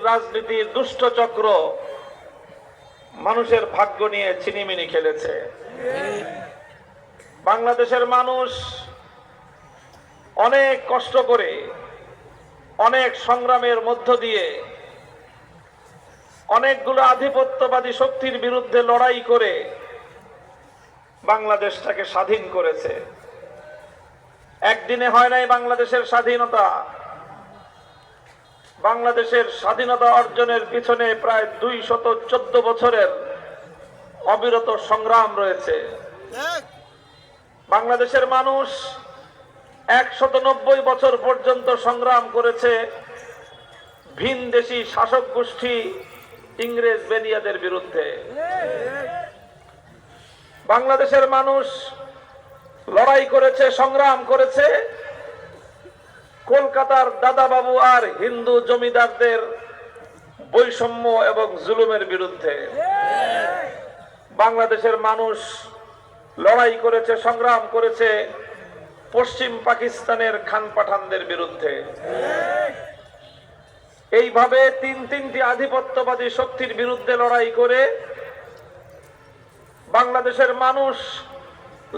রাজনীতির দুষ্ট চক্র মানুষের ভাগ্য নিয়ে ছিনিমিনি খেলেছে। বাংলাদেশের মানুষ অনেক কষ্ট করে, অনেক সংগ্রামের মধ্য দিয়ে, অনেকগুলো আধিপত্যবাদী শক্তির বিরুদ্ধে লড়াই করে বাংলাদেশটাকে স্বাধীন করেছে। একদিনে হয় নাই বাংলাদেশের স্বাধীনতা। বাংলাদেশের স্বাধীনতা অর্জনের পিছনে প্রায় 214 বছরের অবিরত সংগ্রাম রয়েছে। বাংলাদেশের মানুষ 190 বছর পর্যন্ত সংগ্রাম করেছে ভিনদেশী শাসক গোষ্ঠী ইংরেজ বেনিয়াদের বিরুদ্ধে। বাংলাদেশের মানুষ লড়াই করেছে, সংগ্রাম করেছে কলকাতার দাদাবাবু আর হিন্দু জমিদারদের বৈষম্য এবং জুলুমের বিরুদ্ধে। বাংলাদেশের মানুষ লড়াই করেছে, সংগ্রাম করেছে পশ্চিম পাকিস্তানের খান পাঠানদের বিরুদ্ধে। এইভাবে তিনটি আধিপত্যবাদী শক্তির বিরুদ্ধে লড়াই করে বাংলাদেশের মানুষ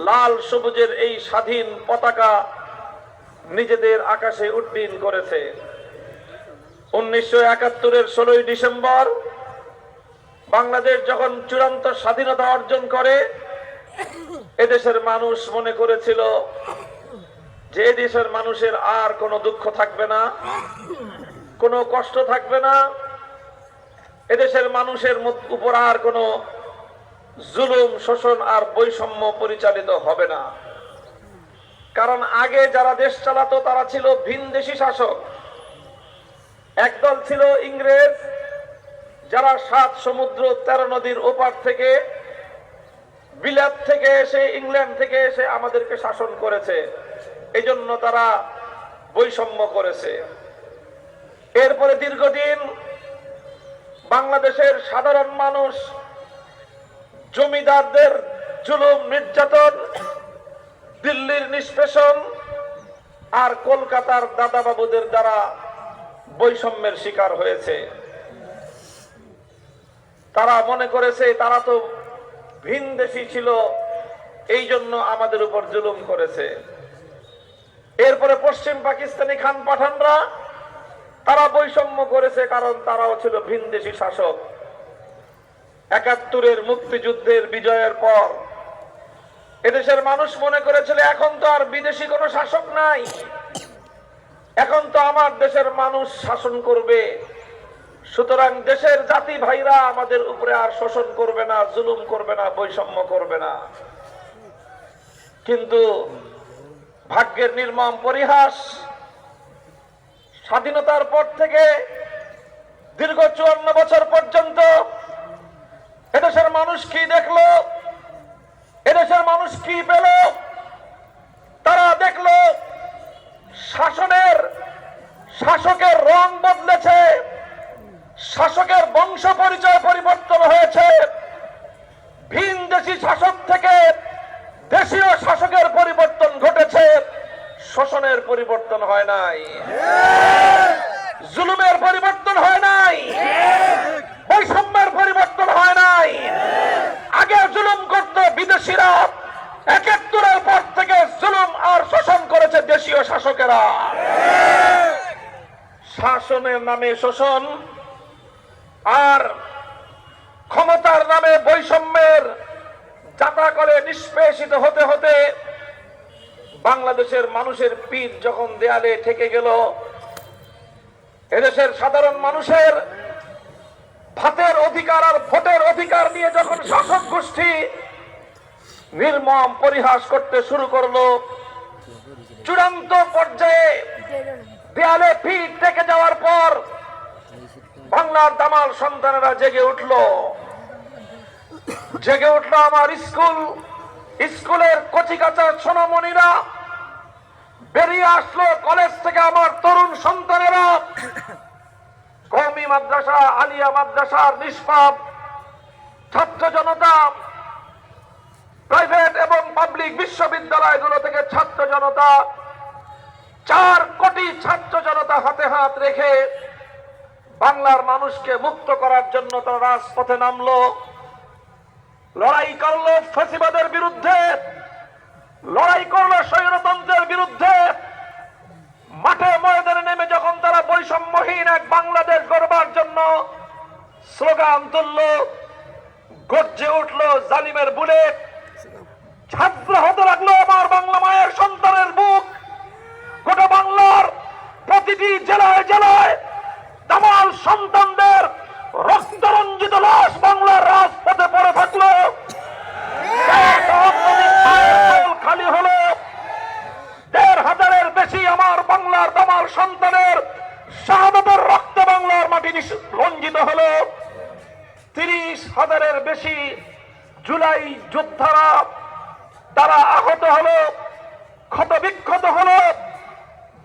লাল সবুজের এই স্বাধীন পতাকা নিজেদের আকাশে উড্ডীন করেছে। 1971-এর 16ই ডিসেম্বর বাংলাদেশ যখন চূড়ান্ত স্বাধীনতা অর্জন করে, এদেশের মানুষ মনে করেছিল যে দেশের মানুষের আর কোনো দুঃখ থাকবে না, কোনো কষ্ট থাকবে না, এদেশের মানুষের উপর আর কোনো জুলুম, শোষণ আর বৈষম্য পরিচালিত হবে না। কারণ আগে যারা দেশ চালাতো তারা ছিল ভিনদেশী শাসক। একদল ছিল ইংরেজ, যারা 7 সমুদ্র 13 নদীর ওপার থেকে, বিলাত থেকে এসে, ইংল্যান্ড থেকে এসে আমাদেরকে শাসন করেছে। এজন্য তারা বৈষম্য করেছে। এরপরে দীর্ঘদিন বাংলাদেশের সাধারণ মানুষ জমিদারদের জুলুম, নির্যাতন, দিল্লির নিষ্পেষণ আর কলকাতার দাদাবাবুদের দ্বারা বৈষম্যের শিকার হয়েছে। তারা মনে করেছে তারা তো ভিনদেশী ছিল, এই জন্য আমাদের উপর জুলুম করেছে। এরপরে পশ্চিম পাকিস্তানি খান পাঠানরা তারা বৈষম্য করেছে, কারণ তারাও ছিল ভিনদেশী শাসক। 71-এর মুক্তিযুদ্ধের বিজয়ের পর এদেশের মানুষ মনে করেছিল এখন তো আর বিদেশি কোনো শাসক নাই, এখন তো আমার দেশের মানুষ শাসন করবে, সুতরাং দেশের জাতি ভাইরা আমাদের উপরে আর শোষণ করবে না, জুলুম করবে না, বৈষম্য করবে না। কিন্তু ভাগ্যের নির্মম পরিহাস, স্বাধীনতার পর থেকে দীর্ঘ 54 বছর পর্যন্ত এদেশের মানুষ কি দেখলো, এদেশের মানুষ কি পেল? তারা দেখলো শাসকের রং বদলেছে, শাসকের বংশ পরিচয় পরিবর্তন হয়েছে। ভিনদেশী শাসক থেকে দেশীয় শাসকের পরিবর্তন ঘটেছে, শোষণের পরিবর্তন হয় নাই, জুলুমের পরিবর্তন হয় নাই, বৈষম্যের পরিবর্তন হয় নাই। আগে জুলুম করত বিদেশিরা, 71-এর পর থেকে জুলুম আর শোষণ করেছে দেশীয় শাসকেরা। শাসনের নামে শোষণ আর ক্ষমতার নামে বৈষম্যের জাতাকলে নিষ্পেষিত হতে হতে বাংলাদেশের মানুষের পিঠ যখন দেয়ালে ঠেকে গেল, এদেশের সাধারণ মানুষের ভাতের অধিকার আর ভোটের অধিকার নিয়ে যখন শাসক গোষ্ঠী নির্মম পরিহাস করতে শুরু করলো, চূড়ান্ত পর্যায়ে দেয়ালে পিঠ ঠেকে যাওয়ার পর বাংলার দামাল সন্তানেরা জেগে উঠলো আমার স্কুলের কচিকাঁচা সোনামণিরা বেরিয়ে আসলো, কলেজ থেকে আমার তরুণ সন্তানেরা, কওমি মাদ্রাসা, আলিয়া মাদ্রাসার নিষ্পাপ ছাত্র জনতা, প্রাইভেট এবং পাবলিক বিশ্ববিদ্যালয়গুলো থেকে ছাত্র জনতা, 4 কোটি ছাত্র জনতা হাতে হাত রেখে বাংলার মানুষকে মুক্ত করার জন্য তারা রাজপথে নামলো, লড়াই করলো ফ্যাসিবাদের বিরুদ্ধে, লড়াই করলো স্বৈরতন্ত্রের বিরুদ্ধে। মাঠে ময়দানে নেমে যখন তারা বৈষম্যহীন এক বাংলাদেশ গড়বার জন্য স্লোগান তুলল, গর্জে উঠলো জালিমের বুলেট, ঝাঁঝরা হতে লাগলো আমার বাংলা মায়ের সন্তানের বুক। গোটা বাংলার প্রতিটি জেলায় জেলায় দামাল সন্তানদের রক্তরঞ্জিত লাশ বাংলার রাজপথে পড়ে থাকলো। খালি হলো ১,৫০০-এর বেশি আমার বাংলার দামাল সন্তানের শাহাদাতের রক্তে বাংলার মাটি রঞ্জিত হলো। ৩০,০০০-এর বেশি জুলাই যোদ্ধারা তারা আহত হলো, ক্ষত বিক্ষত হলো,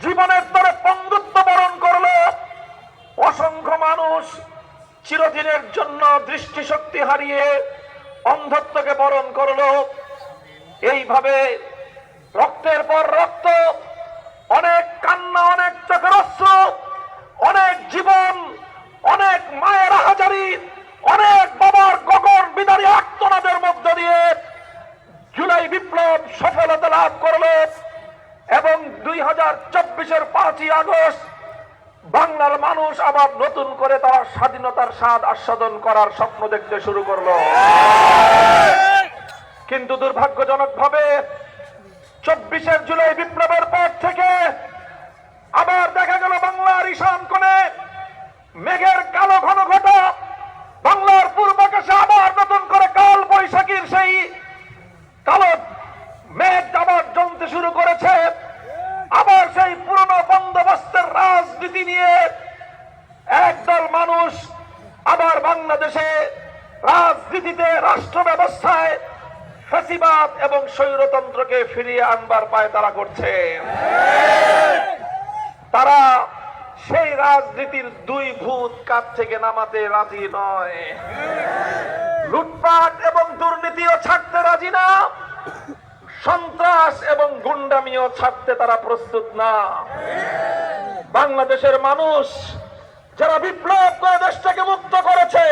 জীবনের তরে পঙ্গুত্ব বরণ করলো। অসংখ্য মানুষ চিরদিনের জন্য দৃষ্টিশক্তি হারিয়ে অন্ধত্বকে বরণ করলো। এইভাবে রক্তের পর রক্ত, অনেক কান্না, অনেক চোখের অশ্রু, অনেক জীবন, অনেক মায়ের হাজারি, অনেক বাবার গগন বিদারী আর্তনাদের মধ্য দিয়ে জুলাই বিপ্লব সফলতা লাভ করলো এবং ২০২৪-এর ৫ই আগস্ট বাংলার মানুষ আবার নতুন করে তার স্বাধীনতার স্বাদ আস্বাদন করার স্বপ্ন দেখতে শুরু করলো। কিন্তু দুর্ভাগ্যজনকভাবে ২৪শে জুলাই বিপ্লবের পর থেকে আবার দেখা গেল বাংলার ঈশান কোণে মেঘের কালো ঘন ঘটা, বাংলার পূর্বাকাশে আবার নতুন করে কাল বৈশাখীর সেই কালো মেঘ আবার জমতে শুরু করেছে। আবার সেই পুরনো বন্দোবস্তের রাজনীতি নিয়ে একদল মানুষ আবার বাংলাদেশে রাজনীতিতে, রাষ্ট্র ব্যবস্থায় ফ্যাসিবাদ এবং স্বৈরতন্ত্রকে ফিরিয়ে আনবার পায় তারা করছে। তারা সেই রাজনীতির দুই ভূত কাঁধ থেকে নামাতে রাজি নয়। লুটপাট এবং দুর্নীতিও ছাড়তে রাজি না, সন্ত্রাস এবং গুন্ডামিও ছাড়তে তারা প্রস্তুত না। বাংলাদেশের মানুষ যারা বিপ্লব করে দেশটাকে মুক্ত করেছে,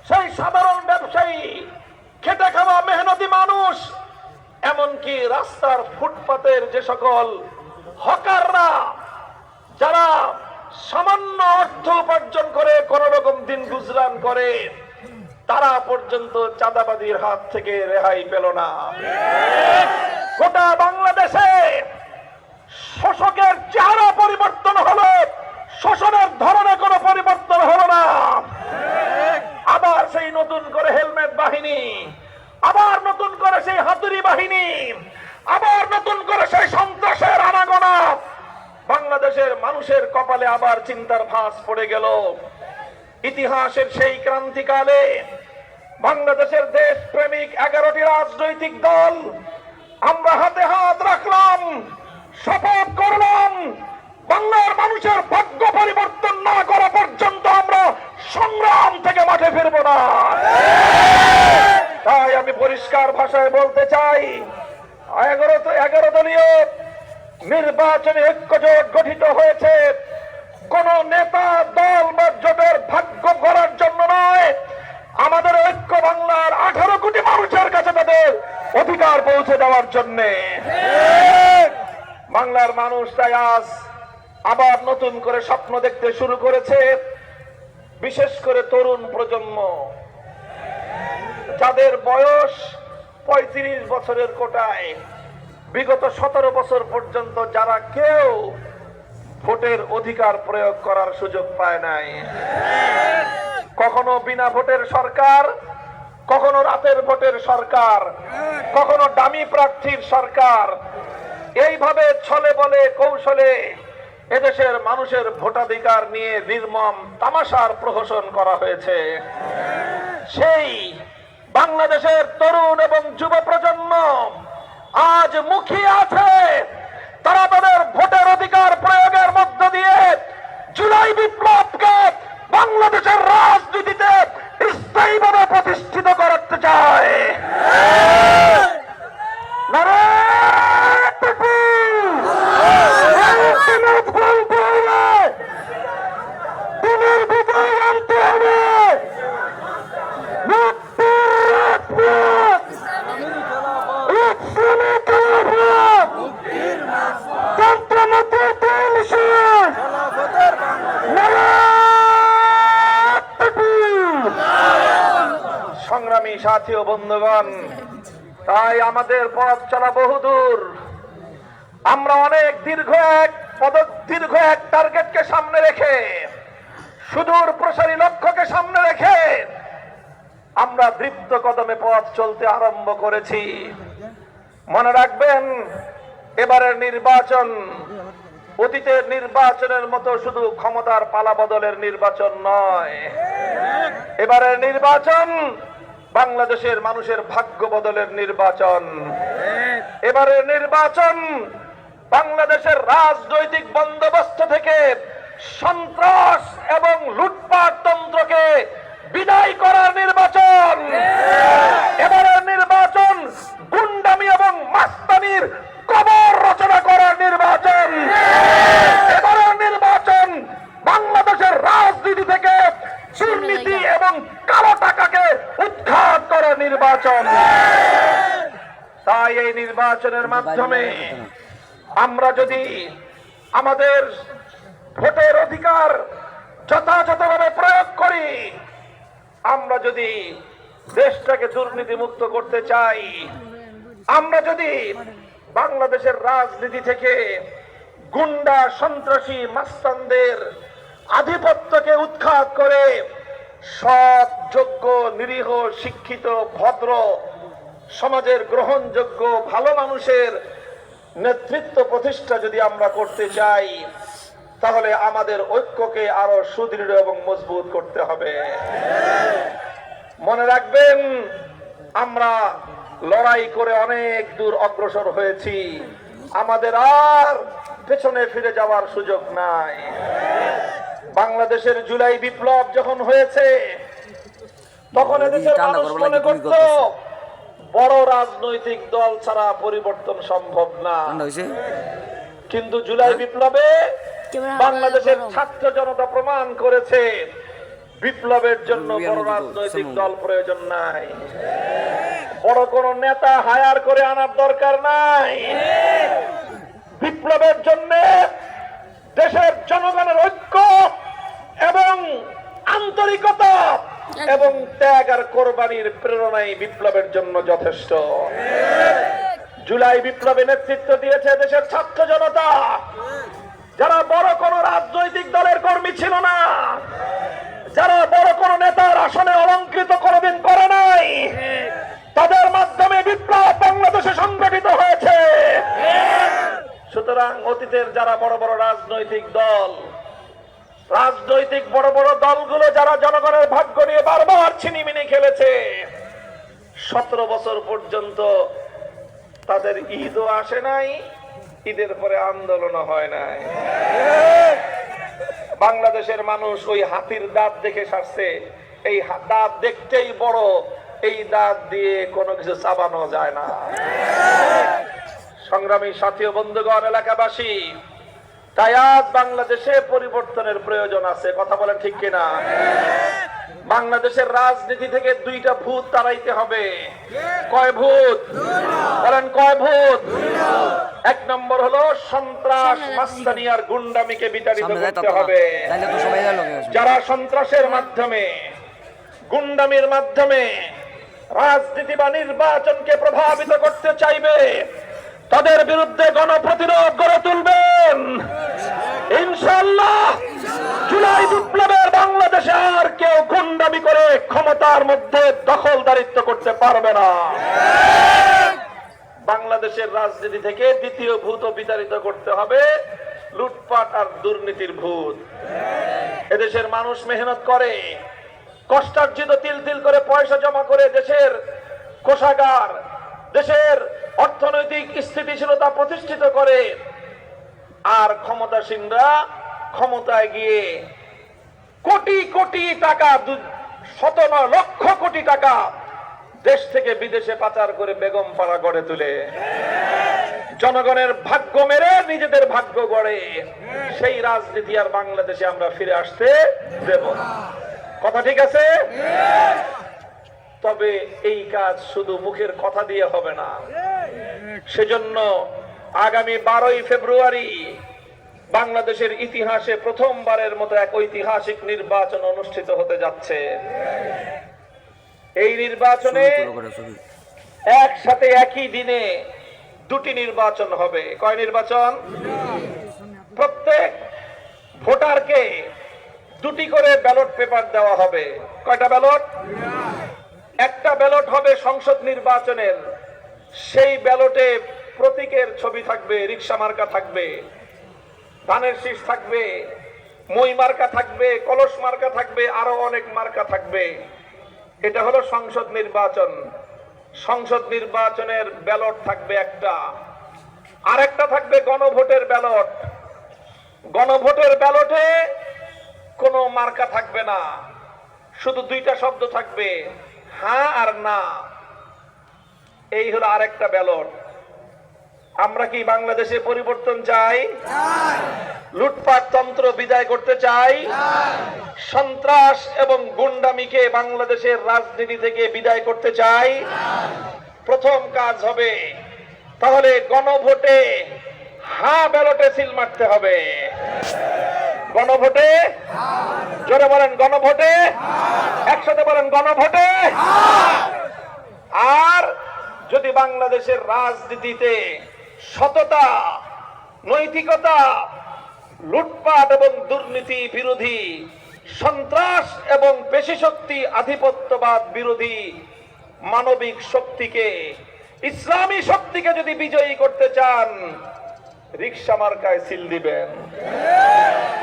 সেই সাধারণ ব্যবসায়ী, খেটে খাওয়া মেহনতি মানুষ, এমনকি রাস্তার ফুটপাতের যে সকল হকাররা যারা সামান্য অর্থ উপার্জন করে কোন রকম দিন গুজরান করে, তারা পর্যন্ত চাঁদাবাদীর হাত থেকে রেহাই পেল না। গোটা বাংলাদেশে শোষকের চেহারা পরিবর্তন হলো, শোষণের ধরনে কোনো পরিবর্তন হলো না। আবার সেই নতুন করে হেলমেট বাহিনী, আবার নতুন করে সেই হাতুড়ি বাহিনী, আবার নতুন করে সেই সন্ত্রাসের আনাগোনা। বাংলাদেশের মানুষের কপালে আবার চিন্তার ভাঁজ পড়ে গেল। ইতিহাসের সেই ক্রান্তিকালে বাংলাদেশের দেশ প্রেমিক 11টি রাজনৈতিক দল আমরা হাতে হাত রাখলাম, শপথ করলাম, বাংলার মানুষের ভাগ্য পরিবর্তন না করা পর্যন্ত আমরা সংগ্রাম থেকে মাঠে ফিরব না। তাই আমি পরিষ্কার ভাষায় বলতে চাই, 11 দলীয় নির্বাচনী ঐক্যজোট গঠিত হয়েছে কোন নেতা, দল বা জোটের ভাগ্য গড়ার জন্য নয়, আমাদের ঐক্য বাংলার 18 কোটি মানুষের কাছে তাদের অধিকার পৌঁছে দেওয়ার জন্য। বাংলার মানুষ তাই আজ আবার নতুন করে স্বপ্ন দেখতে শুরু করেছে। বিশেষ করে তরুণ প্রজন্ম, যাদের বয়স 35 বছরের কোটায়, বিগত 17 বছর পর্যন্ত যারা কেউ ভোটের অধিকার প্রয়োগ করার সুযোগ পায় নাই। কখনো বিনা ভোটের সরকার, কখনো রাতের ভোটের সরকার, কখনো ডামি প্রার্থীর সরকার, এইভাবে ছলে বলে কৌশলে এদেশের মানুষের ভোটাধিকার নিয়ে নির্মম তামাশার প্রহসন করা হয়েছে। সেই বাংলাদেশের তরুণ এবং যুব প্রজন্ম আজ মুখিয়ে আছে, তারা তাদের ভোটের অধিকার প্রয়োগের মধ্য দিয়ে জুলাই বিপ্লবকে বাংলাদেশের রাজনীতিতে স্থায়ীভাবে প্রতিষ্ঠিত করতে চায়। নারায়ণ মানতে হবে। সংগ্রামী সাথী ও বন্ধুগণ, তাই আমাদের পথ চলা বহুদূর। আমরা অনেক দীর্ঘ এক টার্গেটকে সামনে রেখে, সুদূর প্রসারী লক্ষ্যকে সামনে রেখে আমরা দৃপ্ত কদমে পথ চলতে আরম্ভ করেছি। মনে রাখবেন, এবারের নির্বাচন অতীতের নির্বাচনের মতো শুধু ক্ষমতার পালাবদলের নির্বাচন নয়। এবারের নির্বাচন বাংলাদেশের মানুষের ভাগ্য বদলের নির্বাচন। এবারের নির্বাচন বাংলাদেশের রাজনৈতিক বন্দোবস্ত থেকে সন্ত্রাস এবং লুটপাট তন্ত্রকে বিদায় করার নির্বাচন। এবারের নির্বাচন গুন্ডামি এবং মাস্তানির কবর রচনা করার নির্বাচন। এবারের নির্বাচন বাংলাদেশের রাজনীতি থেকে দুর্নীতি এবং কালো টাকাকে উৎখাত করার নির্বাচন। তাই এই নির্বাচনের মাধ্যমে আমরা যদি আমাদের ভোটের অধিকার যথাযথভাবে প্রয়োগ করি, আমরা যদি দেশটাকে দুর্নীতি মুক্ত করতে চাই, আমরা যদি বাংলাদেশের রাজনীতি থেকে গুন্ডা সন্ত্রাসী মাস্তানদের আধিপত্যকে উৎখাত করে সৎ, যোগ্য, নিরীহ, শিক্ষিত, ভদ্র, সমাজের গ্রহণযোগ্য ভালো মানুষের নেতৃত্ব প্রতিষ্ঠা যদি আমরা করতে চাই, তাহলে আমাদের ঐক্যকে আরো সুদৃঢ় এবং মজবুত করতে হবে। মনে রাখবেন, আমরা লড়াই করে অনেক দূর অগ্রসর হয়েছি। আমাদের আর পেছনে ফিরে যাওয়ার সুযোগ নাই। বাংলাদেশের জুলাই বিপ্লব যখন হয়েছে, তখন এদেশের মানুষ মনে করত বড় রাজনৈতিক দল ছাড়া পরিবর্তন সম্ভব না। কিন্তু জুলাই বিপ্লবে বাংলাদেশের ছাত্র জনতা প্রমাণ করেছে বিপ্লবের জন্য বড় রাজনৈতিক দল প্রয়োজন নাই, বড় কোন নেতা হায়ার করে আনার দরকার নাই। বিপ্লবের জন্য দেশের জনগণের ঐক্য এবং আন্তরিকতা এবং ত্যাগ আর কোরবানির প্রেরণাই বিপ্লবের জন্য যথেষ্ট। জুলাই বিপ্লবে নেতৃত্ব দিয়েছে দেশের ছাত্র জনতা, যারা বড় কোন রাজনৈতিক দলের কর্মী ছিল না, যারা বড় কোন নেতার আসনে অলংকৃত কোনদিন করে নাই, তাদের মাধ্যমে বিপ্লব বাংলাদেশে সংগঠিত হয়েছে। সুতরাং অতীতের যারা বড় বড় রাজনৈতিক দল, রাজনৈতিক বড় বড় দলগুলো যারা জনগণের ভাগ্য নিয়ে বারবার ছিনিমিনি খেলেছে, 17 বছর পর্যন্ত তাদের ঈদও আসে নাই, ঈদের পরে আন্দোলনও হয় নাই। বাংলাদেশের মানুষ ওই হাতির দাঁত দেখে সারছে। এই দাঁত দেখতেই বড়, এই দাঁত দিয়ে কোনো কিছু চাবানো যায় না। সংগ্রামী সাথী ও বন্ধুগণ, এলাকাবাসী, তাই আজ বাংলাদেশে পরিবর্তনের প্রয়োজন আছে। কথা বলেন ঠিক কিনা? বাংলাদেশের রাজনীতি থেকে 2টা ভূত তাড়াইতে হবে। কয় ভূত? বলেন কয় ভূত? 1 নম্বর হলো সন্ত্রাস, মাস্তানি আর গুন্ডামিকে বিতাড়িত করতে হবে। যারা সন্ত্রাসের মাধ্যমে, গুন্ডামির মাধ্যমে রাজনীতি বা নির্বাচনকে প্রভাবিত করতে চাইবে, তাদের বিরুদ্ধে গণপ্রতিরোধ গড়ে তুলবেন ইনশাআল্লাহ। জুলাই বিপ্লবের বাংলাদেশে আর কেউ গুন্ডামি করে ক্ষমতার মধ্যে দখলদারিত্ব করতে পারবে না। বাংলাদেশের রাজনীতি থেকে 2য় ভূত বিতাড়িত করতে হবে, লুটপাট আর দুর্নীতির ভূত। এদেশের মানুষ মেহনত করে, কষ্টার্জিত তিল তিল করে পয়সা জমা করে দেশের কোষাগার, দেশের অর্থনৈতিক স্থিতিশীলতা প্রতিষ্ঠিত করে। আর ক্ষমতাসীনরা ক্ষমতায় গিয়ে কোটি কোটি টাকা, 17 লক্ষ কোটি টাকা দেশ থেকে বিদেশে পাচার করে বেগম পাড়া গড়ে তুলে জনগণের ভাগ্য মেরে নিজেদের ভাগ্য গড়ে। সেই রাজনীতি আর বাংলাদেশে আমরা ফিরে আসতে দেব না। কথা ঠিক আছে? তবে এই কাজ শুধু মুখের কথা দিয়ে হবে না। সেজন্য আগামী 12ই ফেব্রুয়ারি বাংলাদেশের ইতিহাসে প্রথমবারের মতো এক ঐতিহাসিক নির্বাচন অনুষ্ঠিত হতে যাচ্ছে। এই নির্বাচনে একসাথে একই দিনে দুটি নির্বাচন হবে। কয় নির্বাচন? প্রত্যেক ভোটারকে দুটি করে ব্যালট পেপার দেওয়া হবে। কয়টা ব্যালট? একটা ব্যালট হবে সংসদ নির্বাচনের, সেই ব্যালটে প্রতীকের ছবি থাকবে, রিকশা মার্কা থাকবে, ধানের শীষ থাকবে, মই মার্কা থাকবে, কলস মার্কা থাকবে, আরো অনেক মার্কা থাকবে। এটা হলো সংসদ নির্বাচন। সংসদ নির্বাচনের ব্যালট থাকবে একটা, আরেকটা থাকবে গণভোটের ব্যালট। গণভোটের ব্যালটে কোনো মার্কা থাকবে না, শুধু দুইটা শব্দ থাকবে, হ্যাঁ আর না। এই হলো আরেকটা ব্যালট। আমরা কি বাংলাদেশে পরিবর্তন চাই? লুটপাট তন্ত্র বিদায় করতে চাই? সন্ত্রাস এবং গুন্ডামিকে বাংলাদেশের রাজনীতি থেকে বিদায় করতে চাই? প্রথম কাজ হবে তাহলে গণভোটে হ্যাঁ ব্যালটে সিল মারতে হবে। গণভোটে, জোরে বলেন গণভোটে, একসাথে বলেন গণভোটে। আর যদি বাংলাদেশের রাজনীতিতে সততা, নৈতিকতা, লুটপাট এবং দুর্নীতি বিরোধী, সন্ত্রাস এবং পেশিশক্তি আধিপত্যবাদ বিরোধী মানবিক শক্তিকে, ইসলামী শক্তিকে যদি বিজয়ী করতে চান, রিকশা মার্কায় সিল দিবেন।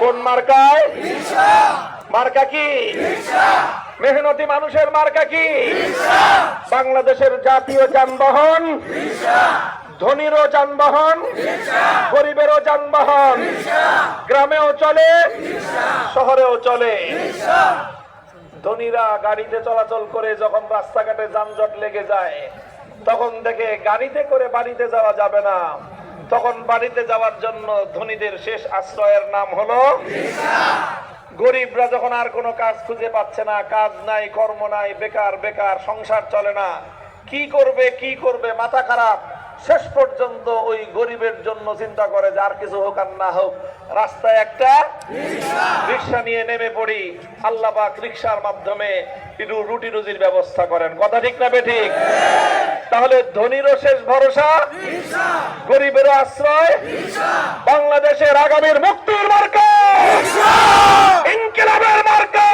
কোন মার্কায়? মার্কা কি? মেহনতি মানুষের মার্কা কি? বাংলাদেশের জাতীয় যানবাহন, ধনীরও যানবাহন, গরিবেরও যানবাহন, গ্রামেও চলে, শহরেও চলে। ধনীরা গাড়িতে চলাচল করে যখন রাস্তাঘাটে যানজট লেগে যায়, তখন দেখে গাড়িতে করে বাড়িতে যাওয়া যাবে না, তখন বাড়িতে যাওয়ার জন্য ধনীদের শেষ আশ্রয়ের নাম হলো রিকশা। গরিবরা যখন আর কোনো কাজ খুঁজে পাচ্ছে না, কাজ নাই, কর্ম নাই, বেকার বেকার, সংসার চলে না, কি করবে কি করবে, মাথা খারাপ, শেষ পর্যন্ত ওই গরিবের জন্য চিন্তা করে যে আর কিছু হোক আর না হোক, রাস্তায় একটা রিকশা নিয়ে নেমে পড়ি। আল্লাহ পাক রিকশার মাধ্যমে রুটি রুজির ব্যবস্থা করেন। কথা ঠিক না বেঠিক? তাহলে ধনীরও শেষ ভরসা, গরিবেরও আশ্রয়। বাংলাদেশের আগামীর মুক্তির মার্কা, ইনকিলাবের মার্কা।